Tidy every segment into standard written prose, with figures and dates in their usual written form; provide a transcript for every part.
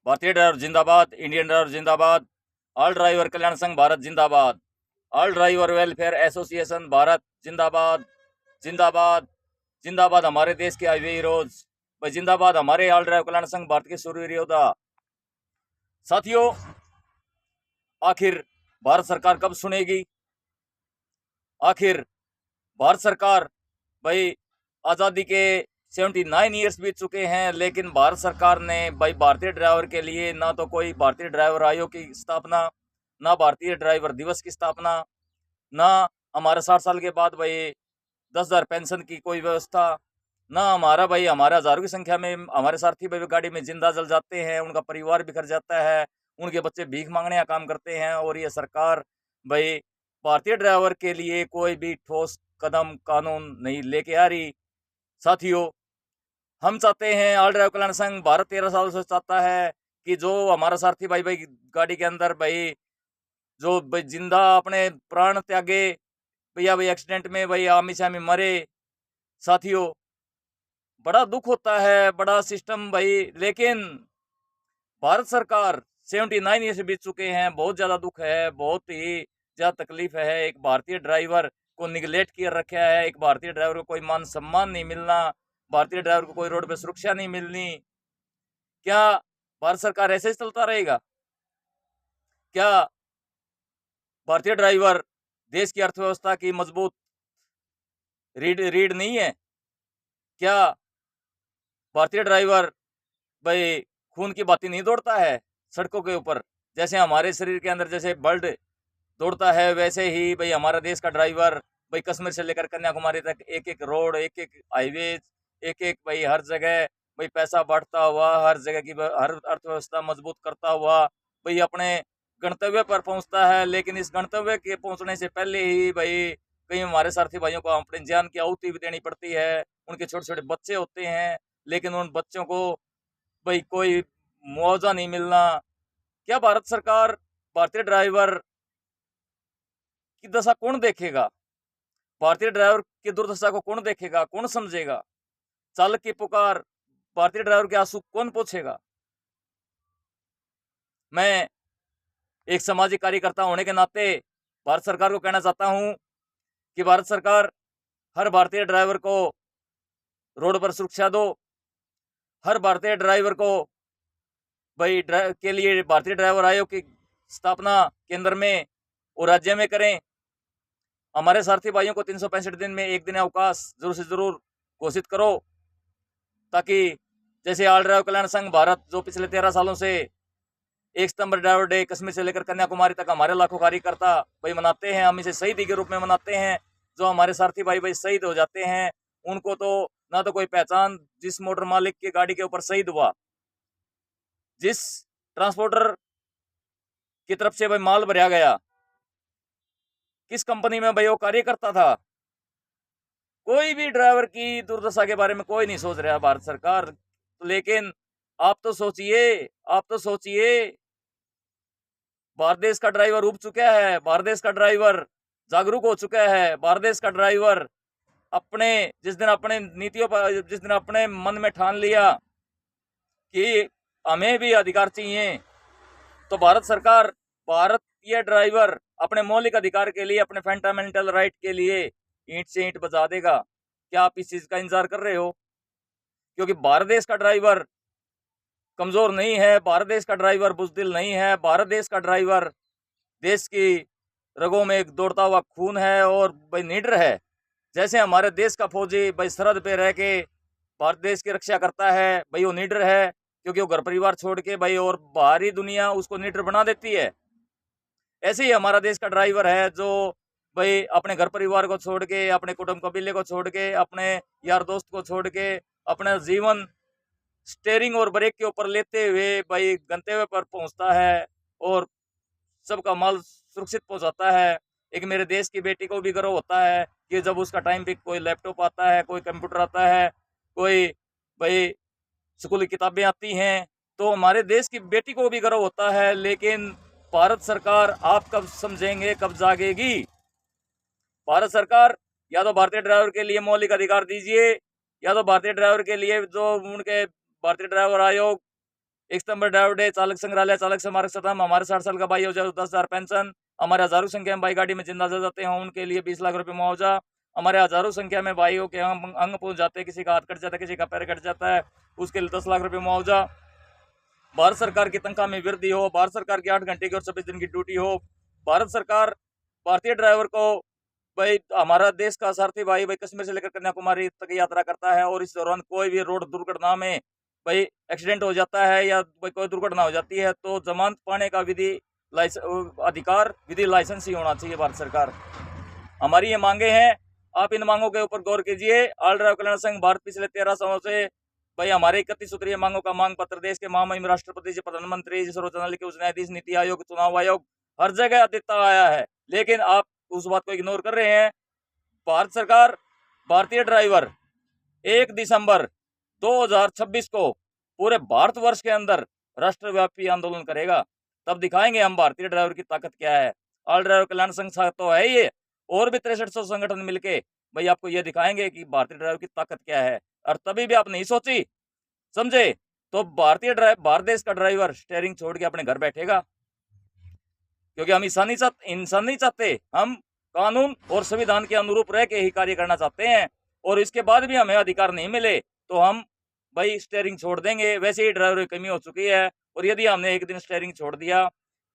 भारतीय ड्राइवर जिंदाबाद, Indian driver जिंदाबाद, ऑल ड्राइवर कल्याण संघ भारत जिंदाबाद, all driver welfare association Bharat जिंदाबाद, जिंदाबाद, जिंदाबाद हमारे देश के हाईवे हीरोज, भाई जिंदाबाद हमारे ऑल ड्राइवर कल्याण संघ भारत के सूरवीर योद्धा। साथियों, आखिर भारत सरकार कब सुनेगी? आखिर भारत सरकार, भाई आज़ादी के 79 ईयर्स बीत चुके हैं, लेकिन भारत सरकार ने भाई भारतीय ड्राइवर के लिए ना तो कोई भारतीय ड्राइवर आयोग की स्थापना, ना भारतीय ड्राइवर दिवस की स्थापना, ना हमारे 60 साल के बाद भाई 10,000 पेंशन की कोई व्यवस्था, ना हमारा भाई हमारे हज़ारों की संख्या में हमारे सारथी भाई गाड़ी में जिंदा जल जाते हैं, उनका परिवार बिखर जाता है, उनके बच्चे भीख मांगने का काम करते हैं, और ये सरकार भाई भारतीय ड्राइवर के लिए कोई भी ठोस कदम कानून नहीं लेके आ रही। साथियों, हम चाहते हैं, ऑल ड्राइवर कल्याण संघ भारत 13 साल से चाहता है कि जो हमारा सारथी भाई भाई गाड़ी के अंदर भाई जो भाई जिंदा अपने प्राण त्यागे, भैया भाई एक्सीडेंट में भाई आमी शामी मरे। साथियों, बड़ा दुख होता है, बड़ा सिस्टम भाई, लेकिन भारत सरकार 79 ईयर से बीत चुके हैं, बहुत ज़्यादा दुख है, बहुत ही ज़्यादा तकलीफ है। एक भारतीय ड्राइवर को निगलेक्ट किया रखा है, एक भारतीय ड्राइवर को कोई मान सम्मान नहीं मिलना, भारतीय ड्राइवर को कोई रोड पे सुरक्षा नहीं मिलनी। क्या भारत सरकार ऐसे ही चलता रहेगा? क्या भारतीय ड्राइवर देश की अर्थव्यवस्था की मजबूत रीढ़ नहीं है? क्या भारतीय ड्राइवर भाई खून की बाती नहीं दौड़ता है सड़कों के ऊपर? जैसे हमारे शरीर के अंदर जैसे ब्लड दौड़ता है, वैसे ही भाई हमारा देश का ड्राइवर भाई कश्मीर से लेकर कन्याकुमारी तक एक एक रोड, एक एक हाईवे, एक एक भाई हर जगह भाई पैसा बढ़ता हुआ, हर जगह की हर अर्थव्यवस्था मजबूत करता हुआ भाई अपने गंतव्य पर पहुंचता है। लेकिन इस गंतव्य के पहुंचने से पहले ही भाई कई हमारे सारथी भाइयों को अपने जान की आहुति भी देनी पड़ती है। उनके छोटे छोटे बच्चे होते हैं, लेकिन उन बच्चों को भाई कोई मुआवजा नहीं मिलना। क्या भारत सरकार भारतीय ड्राइवर की दशा कौन देखेगा? भारतीय ड्राइवर की दुर्दशा को कौन देखेगा, कौन समझेगा? चालक की पुकार, भारतीय ड्राइवर के आंसू कौन पूछेगा? मैं एक सामाजिक कार्यकर्ता होने के नाते भारत सरकार को कहना चाहता हूं कि भारत सरकार हर भारतीय ड्राइवर को रोड पर सुरक्षा दो, हर भारतीय ड्राइवर को भाई के लिए भारतीय ड्राइवर आयोग की स्थापना केंद्र में और राज्य में करें। हमारे सारथी भाइयों को 365 दिन में एक दिन अवकाश जरूर से जरूर घोषित करो, ताकि जैसे ऑल ड्राइवर कल्याण संघ भारत जो पिछले 13 सालों से 1 सितंबर ड्राइवर डे कश्मीर से लेकर कन्याकुमारी तक हमारे लाखों कार्यकर्ता भाई मनाते हैं, हम इसे शहीदी के रूप में मनाते हैं। जो हमारे सारथी भाई भाई शहीद हो जाते हैं, उनको तो ना तो कोई पहचान, जिस मोटर मालिक की गाड़ी के ऊपर शहीद हुआ, जिस ट्रांसपोर्टर की तरफ से भाई माल भरा गया, किस कंपनी में भाई वो कार्य करता था, कोई भी ड्राइवर की दुर्दशा के बारे में कोई नहीं सोच रहा भारत सरकार। लेकिन आप तो सोचिए, आप तो सोचिए, भारत देश का ड्राइवर उब चुका है, भारत देश का ड्राइवर जागरूक हो चुका है, भारत देश का ड्राइवर अपने जिस दिन अपने नीतियों पर, जिस दिन अपने मन में ठान लिया कि हमें भी अधिकार चाहिए, तो भारत सरकार भारतीय ड्राइवर अपने मौलिक अधिकार के लिए, अपने फंडामेंटल राइट के लिए ईंट से ईंट बजा देगा। क्या आप इस चीज का इंतजार कर रहे हो? क्योंकि भारत देश का ड्राइवर कमजोर नहीं है, भारत देश का ड्राइवर बुजदिल नहीं है, भारत देश का ड्राइवर देश की रगों में एक दौड़ता हुआ खून है और भाई निडर है। जैसे हमारे देश का फौजी भाई सरहद पे रह के भारत देश की रक्षा करता है, भाई वो निडर है, क्योंकि वो घर परिवार छोड़ के भाई और बाहरी दुनिया उसको निडर बना देती है। ऐसे ही हमारा देश का ड्राइवर है जो भाई अपने घर परिवार को छोड़ के, अपने कुटुंब कबीले को छोड़ के, अपने यार दोस्त को छोड़ के, अपना जीवन स्टेयरिंग और ब्रेक के ऊपर लेते हुए भाई गंतव्य पर पहुंचता है और सबका माल सुरक्षित पहुंचाता है। एक मेरे देश की बेटी को भी गर्व होता है कि जब उसका टाइम पे कोई लैपटॉप आता है, कोई कंप्यूटर आता है, कोई भाई स्कूल की किताबें आती हैं, तो हमारे देश की बेटी को भी गर्व होता है। लेकिन भारत सरकार, आप कब समझेंगे, कब जागेगी? भारत सरकार या तो भारतीय ड्राइवर के लिए मौलिक अधिकार दीजिए, या तो भारतीय ड्राइवर के लिए जो उनके भारतीय ड्राइवर आयोग 1 सितंबर ड्राइवर डे, चालक संग्रहालय, चालक स्मारक सदन, हमारे 60 साल का भाई हो जाए 10,000 पेंशन, हमारे हजारों संख्या में भाई गाड़ी में जिंदा जल जाते हैं उनके लिए 20 लाख रुपए मुआवजा, हमारे हजारों संख्या में भाइयों के अंग पहुंच जाते हैं, किसी का हाथ कट जाता है, किसी का पैर कट जाता है, उसके लिए 10 लाख रुपए मुआवजा। भारत सरकार की तनख्वाह में वृद्धि हो, भारत सरकार की 8 घंटे की और 26 दिन की ड्यूटी हो, भारत सरकार भारतीय ड्राइवर को, भाई हमारा देश का सारथी भाई कश्मीर से लेकर कन्याकुमारी तक यात्रा करता है और इस दौरान कोई भी रोड दुर्घटना में भाई एक्सीडेंट हो जाता है या भाई कोई दुर्घटना हो जाती है तो जमानत पाने का अधिकार विधि लाइसेंस ही होना चाहिए। भारत सरकार हमारी ये मांगे हैं, आप इन मांगों के ऊपर गौर कीजिए। ऑल ड्राइवर कल्याण संघ भारत पिछले 13 सालों से भाई हमारे 31 सूत्रीय मांगों का मांग पत्र देश के महामहिम राष्ट्रपति जी, प्रधानमंत्री जी, सर्वोच्च न्यायालय के उच्च न्यायाधीश, नीति आयोग, चुनाव आयोग, हर जगह देता आया है, लेकिन आप उस बात को इग्नोर कर रहे हैं। भारत सरकार भारतीय ड्राइवर 1 दिसंबर 2026 को पूरे भारतवर्ष के अंदर राष्ट्रव्यापी आंदोलन करेगा, तब दिखाएंगे हम भारतीय ड्राइवर की ताकत क्या है। ऑल ड्राइवर कल्याण संघ तो है ये, और भी 6300 संगठन मिलके भाई आपको ये दिखाएंगे कि भारतीय ड्राइवर की ताकत क्या है। और तभी भी आप नहीं सोची समझे तो भारत देश का ड्राइवर स्टीयरिंग छोड़ के अपने घर बैठेगा, क्योंकि हम इंसान नहीं चाहते, हम कानून और संविधान के अनुरूप रह के ही कार्य करना चाहते हैं। और इसके बाद भी हमें अधिकार नहीं मिले तो हम भाई स्टीयरिंग छोड़ देंगे। वैसे ही ड्राइवर की कमी हो चुकी है, और यदि हमने एक दिन स्टीयरिंग छोड़ दिया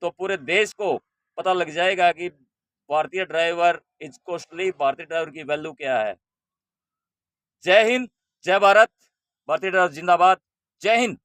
तो पूरे देश को पता लग जाएगा कि भारतीय ड्राइवर इज कॉस्टली, भारतीय ड्राइवर की वैल्यू क्या है। जय हिंद, जय भारत, भारतीय ड्राइवर जिंदाबाद, जय हिंद।